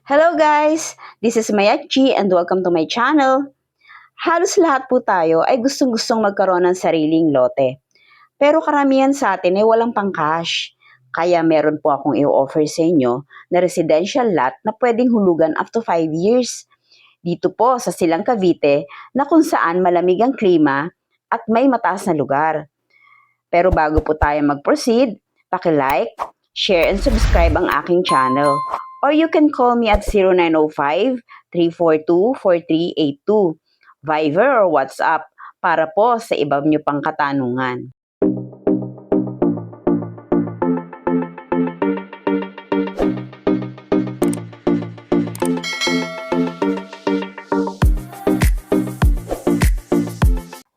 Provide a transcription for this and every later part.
Hello guys! This is Mayachi and welcome to my channel. Halos lahat po tayo ay gustong-gustong magkaroon ng sariling lote. Pero karamihan sa atin ay walang pang-cash. Kaya meron po akong i-offer sa inyo na residential lot na pwedeng hulugan up to 5 years. Dito po sa Silang Cavite na kung saan malamig ang klima at may mataas na lugar. Pero bago po tayo mag-proceed, paki-like, share and subscribe ang aking channel. Or you can call me at 0905-342-4382, Viber or WhatsApp para po sa iba nyo pang katanungan.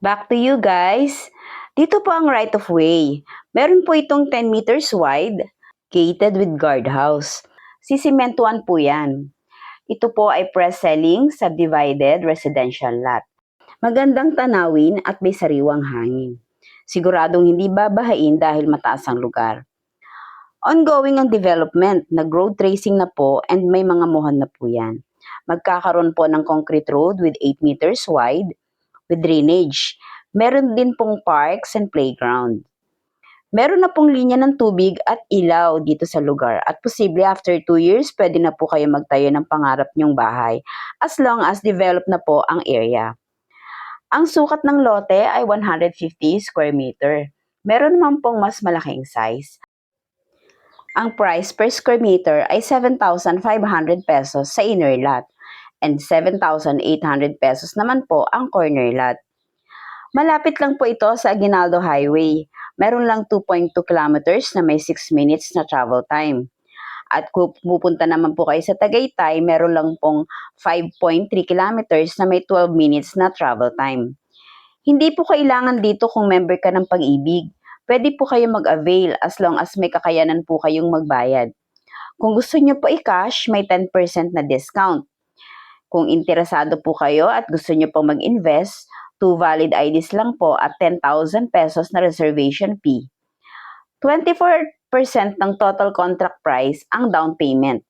Back to you guys. Dito po ang right of way. Meron po itong 10 meters wide, gated with guardhouse. Sisimentuan po yan. Ito po ay pre-selling subdivided residential lot. Magandang tanawin at may sariwang hangin. Siguradong hindi babahain dahil mataas ang lugar. Ongoing ang development, nag-road tracing na po and may mga muhan na po yan. Magkakaroon po ng concrete road with 8 meters wide with drainage. Meron din pong parks and playground. Meron na pong linya ng tubig at ilaw dito sa lugar at posible after 2 years pwede na po kayo magtayo ng pangarap nyong bahay as long as developed na po ang area. Ang sukat ng lote ay 150 square meter. Meron naman pong mas malaking size. Ang price per square meter ay 7,500 pesos sa inner lot and 7,800 pesos naman po ang corner lot. Malapit lang po ito sa Aguinaldo Highway. Meron lang 2.2 kilometers na may 6 minutes na travel time. At kung pupunta naman po kayo sa Tagaytay, meron lang pong 5.3 kilometers na may 12 minutes na travel time. Hindi po kailangan dito kung member ka ng Pag-ibig. Pwede po kayo mag-avail as long as may kakayanan po kayong magbayad. Kung gusto nyo po i-cash, may 10% na discount. Kung interesado po kayo at gusto nyo pong mag-invest, 2 valid IDs lang po at 10,000 pesos na reservation fee. 24% ng total contract price ang down payment.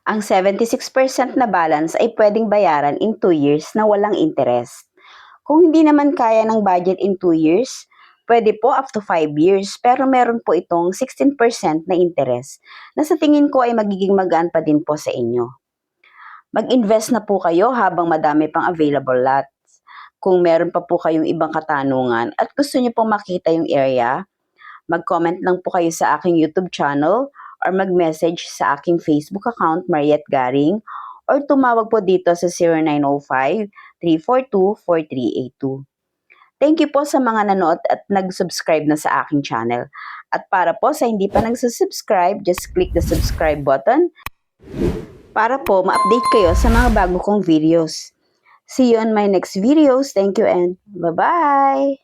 Ang 76% na balance ay pwedeng bayaran in 2 years na walang interest. Kung hindi naman kaya ng budget in 2 years, pwede po up to 5 years pero meron po itong 16% na interest na sa tingin ko ay magiging magaan pa din po sa inyo. Mag-invest na po kayo habang madami pang available lot. Kung meron pa po kayong ibang katanungan at gusto niyo pong makita yung area, mag-comment lang po kayo sa aking YouTube channel or mag-message sa aking Facebook account, Mariette Garing, or tumawag po dito sa 0905-342-4382. Thank you po sa mga nanood at nag-subscribe na sa aking channel. At para po sa hindi pa nag-subscribe, just click the subscribe button para po ma-update kayo sa mga bago kong videos. See you on my next videos. Thank you and bye-bye!